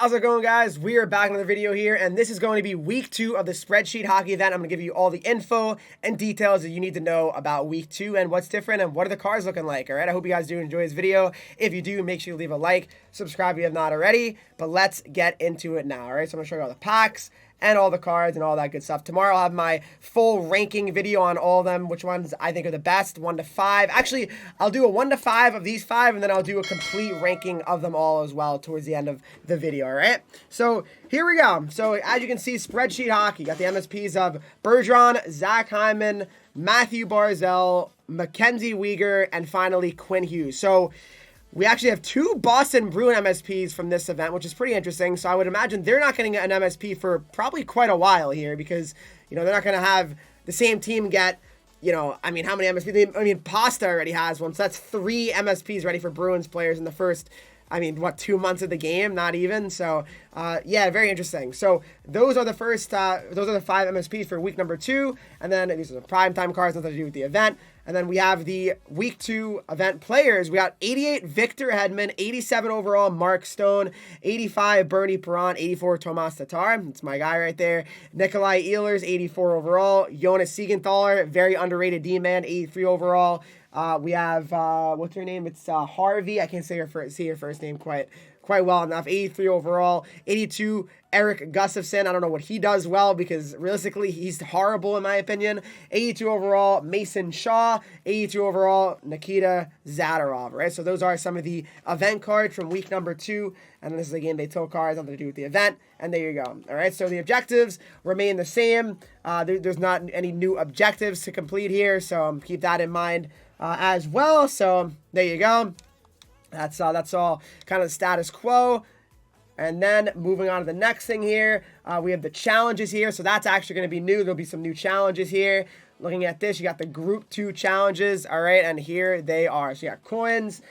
How's it going, guys? We are back in another video here, and this is going to be week 2 of the spreadsheet hockey event. I'm going to give you all the info and details that you need to know about week 2 and what's different and what are the cards looking like. All right, I hope you guys do enjoy this video. If you do, make sure you leave a like, subscribe if you have not already. But let's get into it now. All right, so I'm going to show you all the packs and all the cards and all that good stuff. Tomorrow I'll have my full ranking video on all of them, which ones I think are the best, 1 to 5. Actually, I'll do a 1 to 5 of these 5, and then I'll do a complete ranking of them all as well towards the end of the video, all right? So here we go. So as you can see, spreadsheet hockey. Got the MSPs of Bergeron, Zach Hyman, Matthew Barzal, Mackenzie Weegar, and finally Quinn Hughes. So we actually have 2 Boston Bruin MSPs from this event, which is pretty interesting. So I would imagine they're not getting an MSP for probably quite a while here because, you know, they're not going to have the same team get, you know, I mean, how many MSPs? Pasta already has one. So that's 3 MSPs ready for Bruins players in the first, 2 months of the game? Not even. So, yeah, very interesting. So those are the first, those are the 5 MSPs for week number 2. And then these are the primetime cards, nothing to do with the event. And then we have the week 2 event players. We got 88 Victor Hedman, 87 overall Mark Stone, 85 Bernie Perron, 84 Tomas Tatar. That's my guy right there. Nikolai Ehlers, 84 overall. Jonas Siegenthaler, very underrated D-man, 83 overall. We have, what's her name? It's Harvey. I can't say her first name quite well enough. 83 overall. 82 Eric Gustafsson. I don't know what he does well because realistically he's horrible in my opinion. 82 overall Mason Shaw. 82 overall Nikita Zadorov. Right, so those are some of the event cards from week number 2. And this is a game day tilt cards, nothing to do with the event. And there you go. All right, so the objectives remain the same. There's not any new objectives to complete here, so keep that in mind as well. So there you go. That's all kind of the status quo. And then moving on to the next thing here, we have the challenges here. So that's actually going to be new. There'll be some new challenges here. Looking at this, you got the group 2 challenges. All right, and here they are. So you got coins,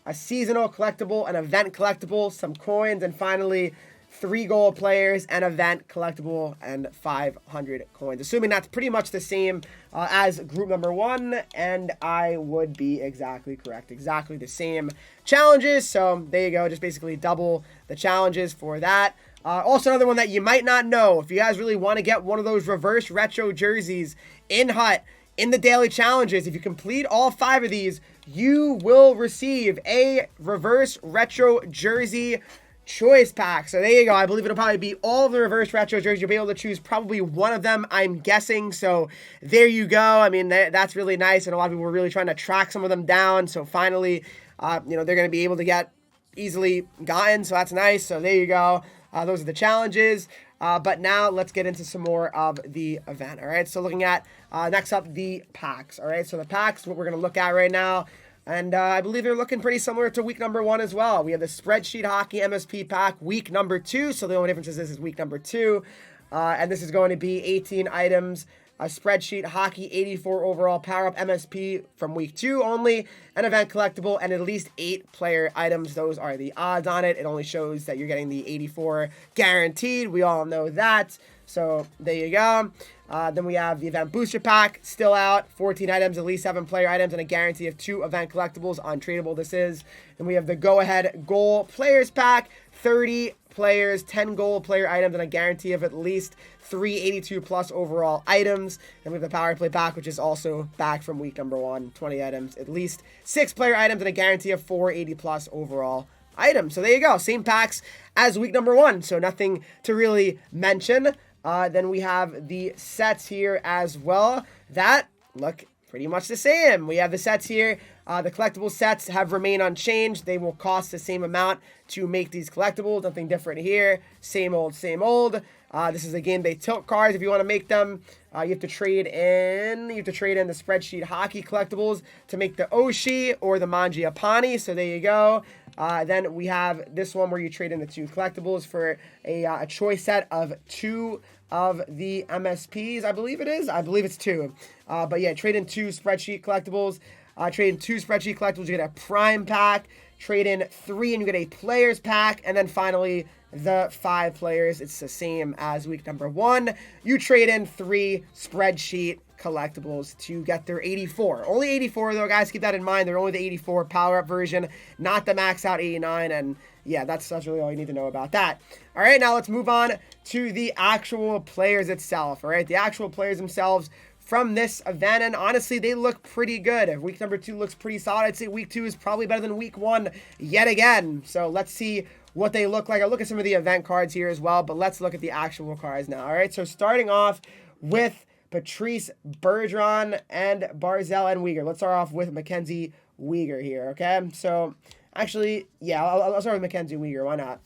a seasonal collectible, an event collectible, some coins, and finally 3 goal players, an event collectible, and 500 coins. Assuming that's pretty much the same as group number 1, and I would be exactly correct. Exactly the same challenges. So there you go. Just basically double the challenges for that. Also, another one that you might not know, if you guys really want to get one of those reverse retro jerseys in Hut, in the daily challenges, if you complete all 5 of these, you will receive a reverse retro jersey choice pack. So there you go. I believe it'll probably be all of the reverse retro jerseys. You'll be able to choose probably one of them, I'm guessing. So there you go. I mean, that's really nice. And a lot of people were really trying to track some of them down. So finally, you know, they're going to be able to get easily gotten. So that's nice. So there you go. Those are the challenges. But now let's get into some more of the event. All right. So looking at next up, the packs. All right. So the packs, what we're going to look at right now. And I believe they're looking pretty similar to week number 1 as well. We have the Spreadsheet Hockey MSP pack week number 2. So the only difference is this is week number 2. And this is going to be 18 items, a Spreadsheet Hockey 84 overall power-up MSP from week 2 only, an event collectible, and at least 8 player items. Those are the odds on it. It only shows that you're getting the 84 guaranteed. We all know that. So there you go. Then we have the event booster pack still out, 14 items, at least 7 player items, and a guarantee of 2 event collectibles. Untradeable this is. Then we have the go ahead goal players pack, 30 players, 10 goal player items, and a guarantee of at least 382 plus overall items. Then we have the power play pack, which is also back from week number 1, 20 items, at least 6 player items, and a guarantee of 480 plus overall items. So there you go, same packs as week number 1, so nothing to really mention. Then we have the sets here as well that look pretty much the same. We have the sets here. The collectible sets have remained unchanged. They will cost the same amount to make these collectibles. Nothing different here. Same old, same old. This is a game day tilt cards. If you want to make them, you have to trade in. You have to trade in the Spreadsheet Hockey collectibles to make the Oshie or the Mangiapane. So there you go. Then we have this one where you trade in the 2 collectibles for a choice set of 2 of the MSPs. I believe it is. I believe it's 2. But yeah, trade in 2 Spreadsheet collectibles. Trade in 2 Spreadsheet collectibles. You get a prime pack. Trade in 3 and you get a players pack. And then finally, the 5 players. It's the same as week number 1. You trade in 3 Spreadsheet collectibles to get their 84. Only 84 though, guys. Keep that in mind. They're only the 84 power-up version, not the max out 89. And yeah, that's really all you need to know about that. All right, now let's move on to the actual players itself. All right, the actual players themselves from this event, and honestly, they look pretty good. If week number 2 looks pretty solid, I'd say week 2 is probably better than week 1 yet again. So let's see what they look like. I'll look at some of the event cards here as well, but let's look at the actual cards now. All right, so starting off with Patrice Bergeron and Barzal and Weegar. Let's start off with Mackenzie Weegar here, okay? So actually, yeah, I'll start with Mackenzie Weegar. Why not?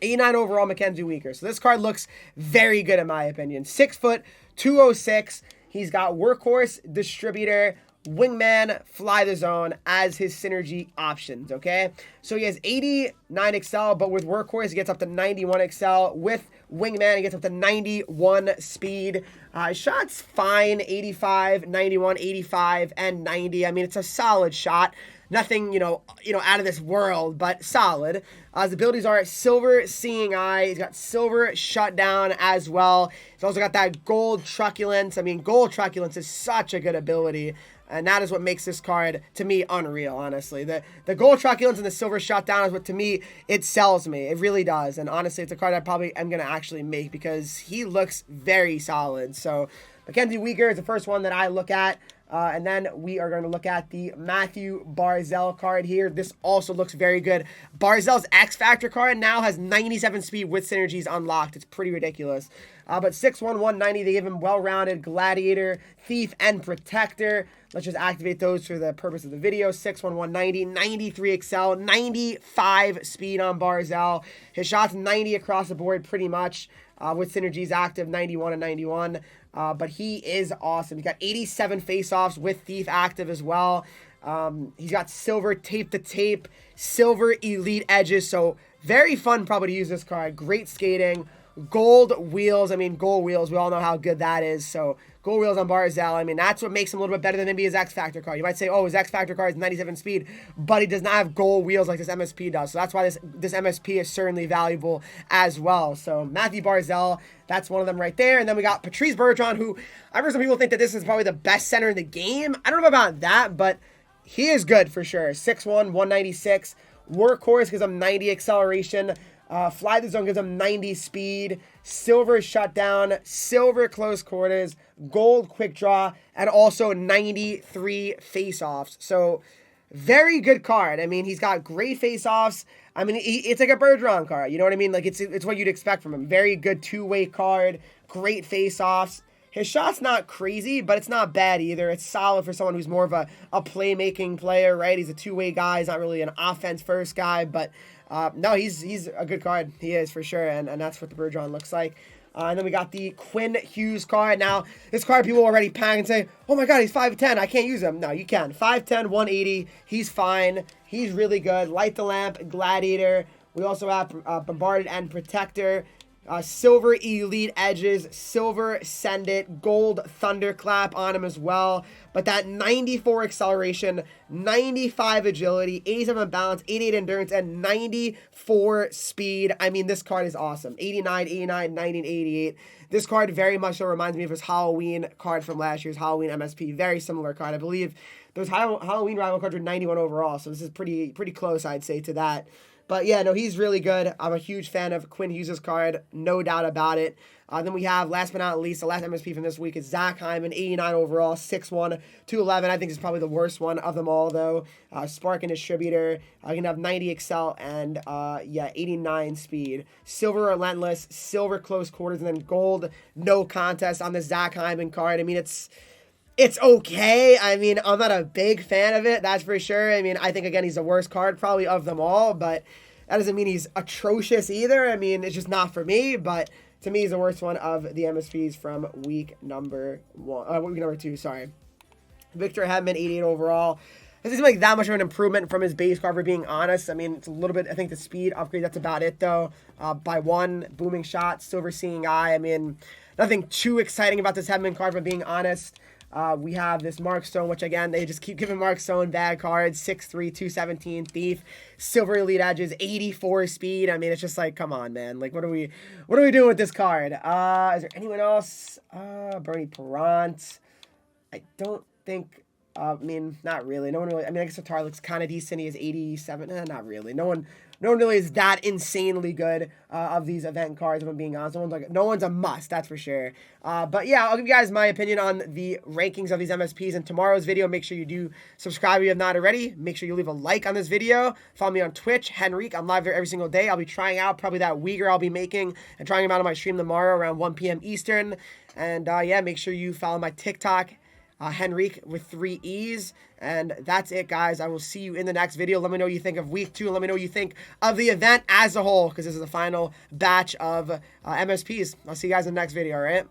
89 overall Mackenzie Weegar. So this card looks very good in my opinion. 6 foot, 206. He's got Workhorse, Distributor, Wingman, Fly the Zone as his synergy options, okay? So he has 89 Excel, but with Workhorse, he gets up to 91 Excel. With Wingman, he gets up to 91 speed. Shot's fine, 85, 91, 85, and 90. I mean, it's a solid shot. Nothing, out of this world, but solid. His abilities are Silver Seeing Eye. He's got Silver Shutdown as well. He's also got that Gold Truculence. I mean, Gold Truculence is such a good ability. And that is what makes this card, to me, unreal, honestly. The Gold Truculence and the Silver Shutdown is what, to me, it sells me. It really does. And honestly, it's a card I probably am going to actually make because he looks very solid. So, Mackenzie Weegar is the first one that I look at. And then we are going to look at the Matthew Barzal card here. This also looks very good. Barzal's X Factor card now has 97 speed with synergies unlocked. It's pretty ridiculous. But 6'1", 190, they give him well-rounded Gladiator, Thief, and Protector. Let's just activate those for the purpose of the video. 6'1", 190, 93 Excel, 95 speed on Barzal. His shot's 90 across the board pretty much. With synergies active, 91 and 91. But he is awesome. He's got 87 face-offs with Thief active as well. He's got Silver Tape to Tape, Silver Elite Edges. So very fun probably to use this card. Great skating. Gold Wheels. I mean, Gold Wheels. We all know how good that is. So Gold Wheels on Barzal. I mean, that's what makes him a little bit better than maybe his X Factor card. You might say, oh, his X Factor card is 97 speed, but he does not have Gold Wheels like this MSP does. So that's why this MSP is certainly valuable as well. So Matthew Barzal, that's one of them right there. And then we got Patrice Bergeron, who I've heard some people think that this is probably the best center in the game. I don't know about that, but he is good for sure. 6'1", 196. Workhorse gives him 90 acceleration. Fly the Zone gives him 90 speed, Silver Shutdown, Silver Close Quarters, Gold Quick Draw, and also 93 face-offs. So, very good card. I mean, he's got great face-offs. I mean, it's like a Bergeron card. You know what I mean? Like, it's what you'd expect from him. Very good two-way card, great face-offs. His shot's not crazy, but it's not bad either. It's solid for someone who's more of a playmaking player, right? He's a two-way guy. He's not really an offense-first guy, but no, he's a good card. He is for sure, and that's what the Bergeron looks like. And then we got the Quinn Hughes card. Now, this card people already panic and say, oh my god, he's 5'10", I can't use him. No, you can. 5'10", 180, he's fine. He's really good. Light the Lamp, Gladiator. We also have Bombarded and Protector. Silver Elite Edges, Silver Send It, Gold Thunderclap on him as well. But that 94 acceleration, 95 agility, 87 balance, 88 endurance, and 94 speed. I mean, this card is awesome. 89, 89, 90, and 88. This card very much so reminds me of his Halloween card from last year's Halloween MSP. Very similar card. I believe those Halloween rival cards were 91 overall, so this is pretty close, I'd say, to that. But yeah, no, he's really good. I'm a huge fan of Quinn Hughes' card, no doubt about it. Then we have, last but not least, the last MSP from this week is Zach Hyman, 89 overall, 6'1", 211. I think is probably the worst one of them all, though. Spark and Distributor. You can have 90 Excel and, 89 speed. Silver Relentless, Silver Close Quarters, and then Gold No Contest on the Zach Hyman card. I mean, it's okay. I mean, I'm not a big fan of it, that's for sure. I mean, I think, again, he's the worst card probably of them all, but that doesn't mean he's atrocious either. I mean, it's just not for me, but to me, he's the worst one of the MSPs from week number 2, sorry. Victor Hedman, 88 overall. It doesn't seem like that much of an improvement from his base card, for being honest. I mean, it's a little bit, I think the speed upgrade, that's about it, though. By 1, Booming Shot, Silver Seeing Eye. I mean, nothing too exciting about this Hedman card, for being honest. We have this Mark Stone, which, again, they just keep giving Mark Stone bad cards. 6'3", 217, Thief, Silver Elite Edges, 84 speed. I mean, it's just like, come on, man. Like, what are we doing with this card? Is there anyone else? Bernie Perrant. I don't think, I mean, not really. No one really, I mean, I guess Tatar looks kind of decent. He has 87. Not really. No one no one really is that insanely good of these event cards, if I'm being honest. No one's a must, that's for sure. But yeah, I'll give you guys my opinion on the rankings of these MSPs in tomorrow's video. Make sure you do subscribe if you have not already. Make sure you leave a like on this video. Follow me on Twitch, Henreek. I'm live there every single day. I'll be trying out probably that Uyghur I'll be making and trying them out on my stream tomorrow around 1 p.m. Eastern. And yeah, make sure you follow my TikTok, Henreek with 3 E's. And that's it, guys. I will see you in the next video. Let me know what you think of week 2. Let me know what you think of the event as a whole, because this is the final batch of MSPs. I'll see you guys in the next video, all right?